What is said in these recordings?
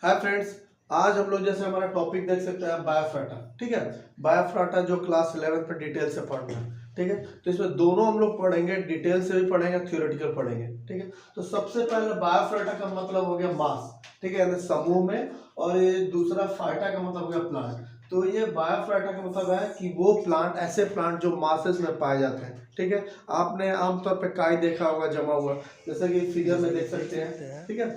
Hi friends, आज हम लोग जैसे हमारा टॉपिक देख सकते हैं बायोफ्राटा। ठीक है, बायोफ्राटा जो क्लास 11 पर डिटेल से पढ़ना है। ठीक है, तो इसमें दोनों हम लोग पढ़ेंगे, डिटेल से भी पढ़ेंगे, थ्योरेटिकल पढ़ेंगे। ठीक है, तो सबसे पहले बायोफ्राटा का मतलब हो गया मास। ठीक है, यानी समूह में, और ये दूसरा फाइटा का मतलब हो गया प्लांट। तो ये बायोफ्राटा का मतलब है कि वो प्लांट, ऐसे प्लांट जो मासेस में पाए जाते हैं। ठीक है, आपने आमतौर पे काई देखा होगा जमा हुआ, जैसे कि फिगर में देख सकते हैं। ठीक है,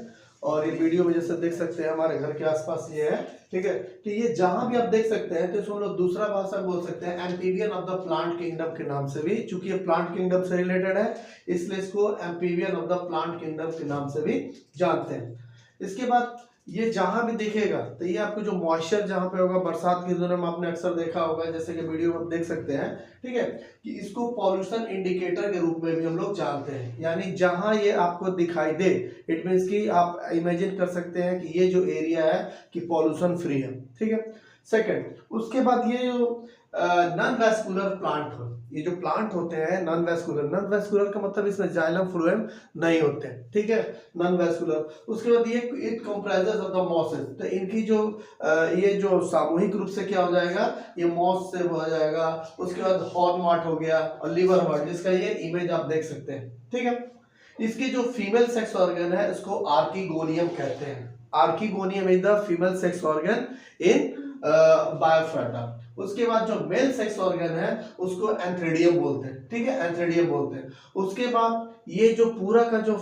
और ये वीडियो में जैसे देख सकते हैं हमारे घर के आसपास ये है। ठीक है, तो ये जहां भी आप देख सकते हैं तो इसको हम लोग दूसरा भाषा बोल सकते हैं amphibian of the plant kingdom के नाम से भी, चूंकि ये प्लांट किंगडम से रिलेटेड है इसलिए इसको amphibian of the plant kingdom के नाम से भी जानते हैं। इसके बाद ये जहां भी दिखेगा तो ये आपको जो मॉइस्चर जहां पे होगा, बरसात के दिनों में आपने अक्सर देखा होगा, जैसे कि वीडियो में आप देख सकते हैं। ठीक है, कि इसको पॉल्यूशन इंडिकेटर के रूप में भी हम लोग जानते हैं। यानी जहां ये आपको दिखाई दे, इट मीन्स कि आप इमेजिन कर सकते हैं कि ये जो एरिया है कि पॉल्यूशन फ्री है। ठीक है, सेकंड, उसके बाद ये जो नॉन वैस्कुलर प्लांट हो, ये जो प्लांट होते हैं नॉन वैस्कुलर का मतलब इसमें जाइलम फ्लोएम नहीं होते हैं। ठीक है, नॉन वैस्कुलर। उसके बाद ये it comprises of the mosses, तो इनकी जो ये जो सामूहिक रूप से क्या हो जाएगा, ये मॉस से हो जाएगा। उसके बाद हॉर्न मार्ट हो गया और लिवर मार्ट, जिसका ये इमेज आप देख सकते हैं। ठीक है, इसकी जो फीमेल सेक्स ऑर्गन है इसको आर्किगोनियम कहते हैं। Archegonium is the female sex organ in bryophyta. उसके बाद जो मेल सेक्स ऑर्गन है उसको एंथ्रेडियम बोलते हैं। ठीक है, एंथ्रेडियम बोलते हैं। उसके बाद ये जो पूरा का जो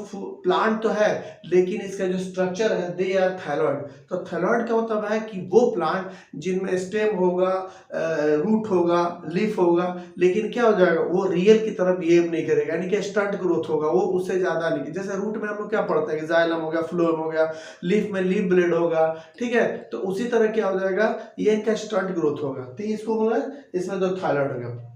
प्लांट तो है, लेकिन इसका जो स्ट्रक्चर है दे आर थैलॉइड। तो थैलॉइड का मतलब है कि वो प्लांट जिनमें स्टेम होगा, रूट होगा, लीफ होगा, लेकिन क्या हो जाएगा, वो रियल की तरफ बिहेव नहीं करेगा, यानी कि स्टंट ग्रोथ होगा, वो उससे ज्यादा नहीं। जैसे रूट में हम लोग क्या पढ़ते हैं कि जाइलम हो गया, फ्लोएम हो गया, लीफ में लीफ ब्लेड होगा। ठीक है, तो उसी तरह क्या हो जाएगा, ये इनका स्टंट ग्रोथ होगा। तो इसको बोला, इसमें जो थायराइड हो गया।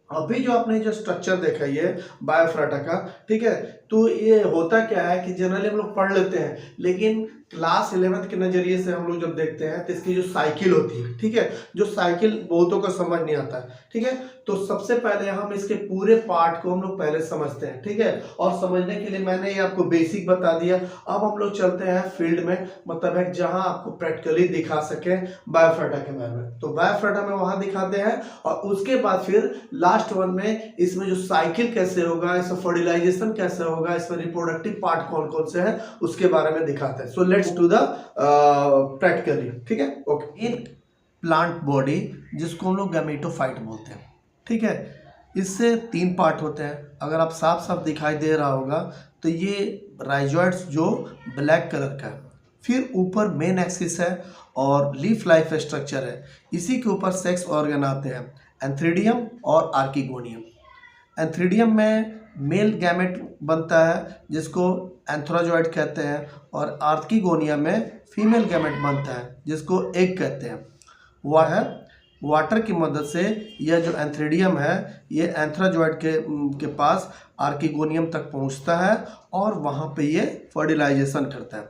अभी जो आपने जो स्ट्रक्चर देखा ये बायोफ्राटा का, ठीक है, तो ये होता क्या है कि जनरली हम लोग पढ़ लेते हैं, लेकिन क्लास 11 के नजरिए से हम लोग जब देखते हैं तो इसकी जो साइकिल होती है, ठीक है, जो साइकिल बहुतों को समझ नहीं आता है। ठीक है, तो सबसे पहले हम इसके पूरे पार्ट को हम लोग पहले समझते हैं। ठीक है, और समझने के लिए मैंने ये आपको बेसिक बता दिया। अब हम लोग चलते हैं फील्ड में, मतलब है जहां आपको प्रैक्टिकली दिखा सके बायोफ्राटा के बारे में। तो बायोफ्राटा में वहां दिखाते हैं, और उसके बाद फिर लास्ट वन में इसमें जो साइकिल कैसे होगा, इसमें फर्टिलाइजेशन कैसे होगा, इसमें रिप्रोडक्टिव पार्ट कौन कौन से हैं उसके बारे में दिखाते हैं। So let's to the practically. ठीक है, ओके। इन प्लांट बॉडी, जिसको हम लोग गैमेटोफाइट बोलते हैं। ठीक है, इससे 3 पार्ट होते हैं। अगर आप साफ साफ दिखाई दे रहा होगा तो ये राइजोइड्स जो ब्लैक कलर का है, फिर ऊपर मेन एक्सिस है और लीफ लाइफ स्ट्रक्चर है। इसी के ऊपर सेक्स ऑर्गन आते हैं, एंथ्रीडियम और आर्किगोनियम। एंथ्रीडियम में मेल गैमेट बनता है जिसको एंथ्रोजॉइड कहते हैं, और आर्किगोनियम में फीमेल गैमेट बनता है जिसको एग कहते हैं। वह है वाटर की मदद से यह जो एंथ्रीडियम है ये एंथ्रोजॉइड के पास आर्किगोनियम तक पहुंचता है, और वहां पे ये फर्टिलाइजेशन करता है।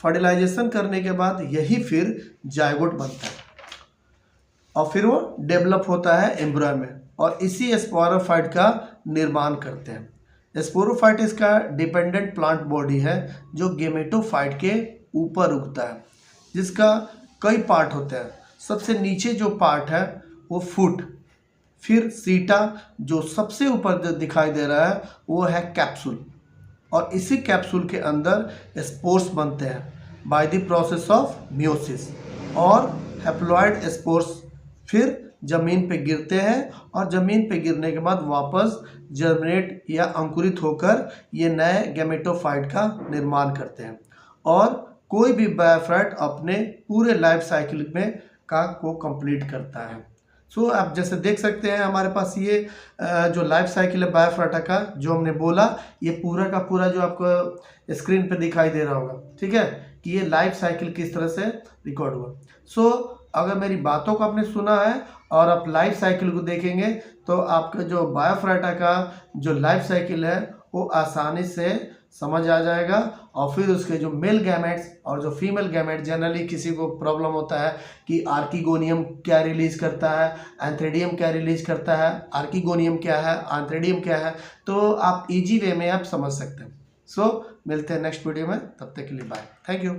फर्टिलाइजेशन करने के बाद यही फिर जायगोट बनता है, और फिर वो डेवलप होता है एम्ब्रियो में, और इसी स्पोरोफाइट का निर्माण करते हैं। स्पोरोफाइट इसका डिपेंडेंट प्लांट बॉडी है जो गेमेटोफाइट के ऊपर उगता है, जिसका कई पार्ट होते हैं। सबसे नीचे जो पार्ट है वो फुट, फिर सीटा, जो सबसे ऊपर दिखाई दे रहा है वो है कैप्सूल, और इसी कैप्सूल के अंदर स्पोर्स बनते हैं by the process of meiosis, और हैप्लॉइड स्पोर्स फिर जमीन पे गिरते हैं, और जमीन पे गिरने के बाद वापस जर्मिनेट या अंकुरित होकर ये नए गैमेटोफाइट का निर्माण करते हैं। और कोई भी बायोफ्राइट अपने पूरे लाइफ साइकिल में को कंप्लीट करता है। सो आप जैसे देख सकते हैं हमारे पास ये जो लाइफ साइकिल है बायोफ्राटा का, जो हमने बोला, ये पूरा का पूरा जो आपको स्क्रीन पे दिखाई दे रहा होगा। ठीक है, कि ये लाइफ साइकिल किस तरह से रिकॉर्ड हुआ। सो अगर मेरी बातों को आपने सुना है और आप लाइफ साइकिल को देखेंगे तो आपका जो बायोफ्राटा का जो लाइफ साइकिल है वो आसानी से समझ आ जाएगा। और फिर उसके जो मेल गैमेट्स और जो फीमेल गैमेट, जनरली किसी को प्रॉब्लम होता है कि आर्किगोनियम क्या रिलीज करता है, एंथ्रीडियम क्या रिलीज करता है, आर्किगोनियम क्या है, एंथ्रीडियम क्या है, तो आप इजी वे में आप समझ सकते हैं। सो मिलते हैं नेक्स्ट वीडियो में, तब तक के लिए बाय, थैंक यू।